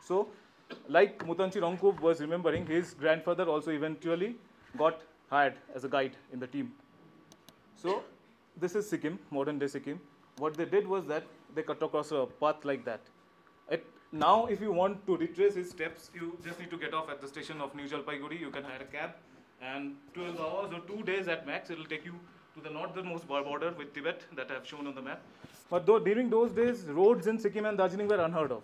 So, like Mutanchi Rangkup was remembering, his grandfather also eventually got hired as a guide in the team. So, this is Sikkim, modern day Sikkim. What they did was that they cut across a path like that. Now, if you want to retrace his steps, you just need to get off at the station of New Jalpaiguri. You can hire a cab, and 12 hours or 2 days at max, it will take you to the northernmost border with Tibet that I have shown on the map. But though during those days, roads in Sikkim and Darjeeling were unheard of.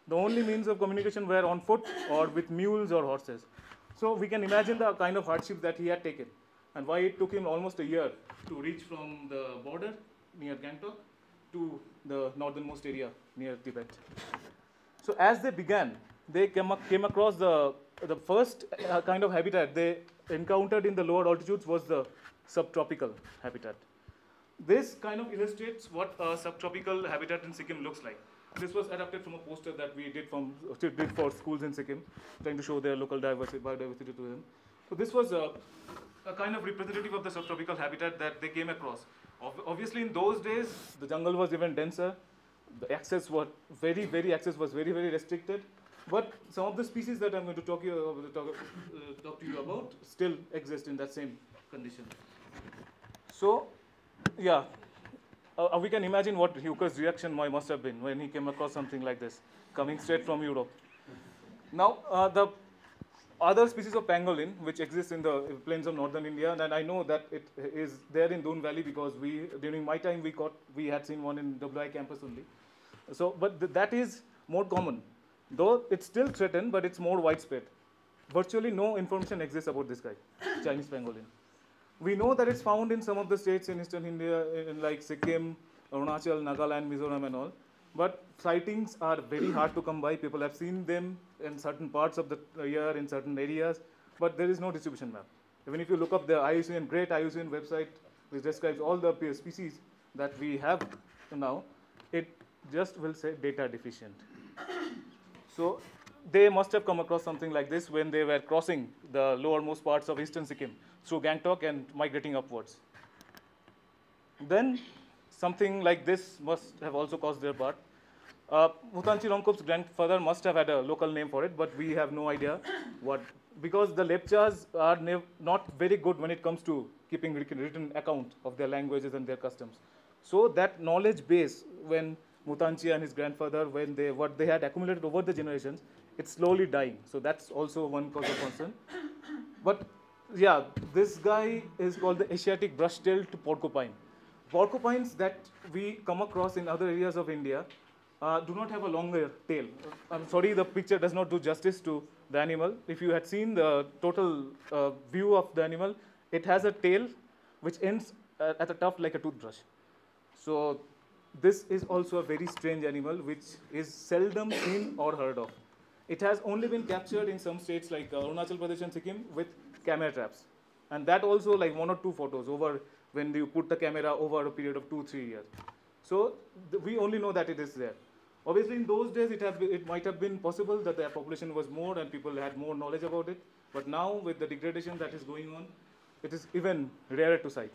The only means of communication were on foot or with mules or horses. So we can imagine the kind of hardship that he had taken and why it took him almost a year to reach from the border near Gangtok to the northernmost area near Tibet. So as they began, they came across the first kind of habitat they encountered in the lower altitudes was the subtropical habitat. This kind of illustrates what a subtropical habitat in Sikkim looks like. This was adapted from a poster that we did for schools in Sikkim, trying to show their local biodiversity to them. So this was a kind of representative of the subtropical habitat that they came across. Obviously, in those days, the jungle was even denser. The access was very restricted. But some of the species that I'm going to talk to you about still exist in that same condition. So, yeah, we can imagine what Heuker's reaction must have been when he came across something like this, coming straight from Europe. Now, the other species of pangolin, which exists in the plains of northern India, and I know that it is there in Doon Valley because during my time, we had seen one in WI campus only. So, but that is more common. Though it's still threatened, but it's more widespread. Virtually no information exists about this guy, Chinese pangolin. We know that it's found in some of the states in eastern India, like Sikkim, Arunachal, Nagaland, Mizoram and all. But sightings are very hard to come by. People have seen them in certain parts of the year, in certain areas, but there is no distribution map. Even if you look up the IUCN, great IUCN website, which describes all the species that we have now, it just will say data deficient. So they must have come across something like this when they were crossing the lowermost parts of eastern Sikkim through Gangtok and migrating upwards. Then something like this must have also caused their path. Mutanchi Rangkup's grandfather must have had a local name for it, but we have no idea what, because the Lepchas are not very good when it comes to keeping written account of their languages and their customs. So that knowledge base, when Mutanchi and his grandfather, what they had accumulated over the generations, it's slowly dying. So that's also one cause of concern. But yeah, this guy is called the Asiatic brush-tailed porcupine. Porcupines that we come across in other areas of India do not have a longer tail. I'm sorry, the picture does not do justice to the animal. If you had seen the total view of the animal, it has a tail which ends at the tuft like a toothbrush. So this is also a very strange animal which is seldom seen or heard of. It has only been captured in some states like Arunachal Pradesh and Sikkim with camera traps. And that also like 1 or 2 photos over when you put the camera over a period of 2-3 years. So we only know that it is there. Obviously in those days it might have been possible that the population was more and people had more knowledge about it. But now with the degradation that is going on, it is even rarer to sight.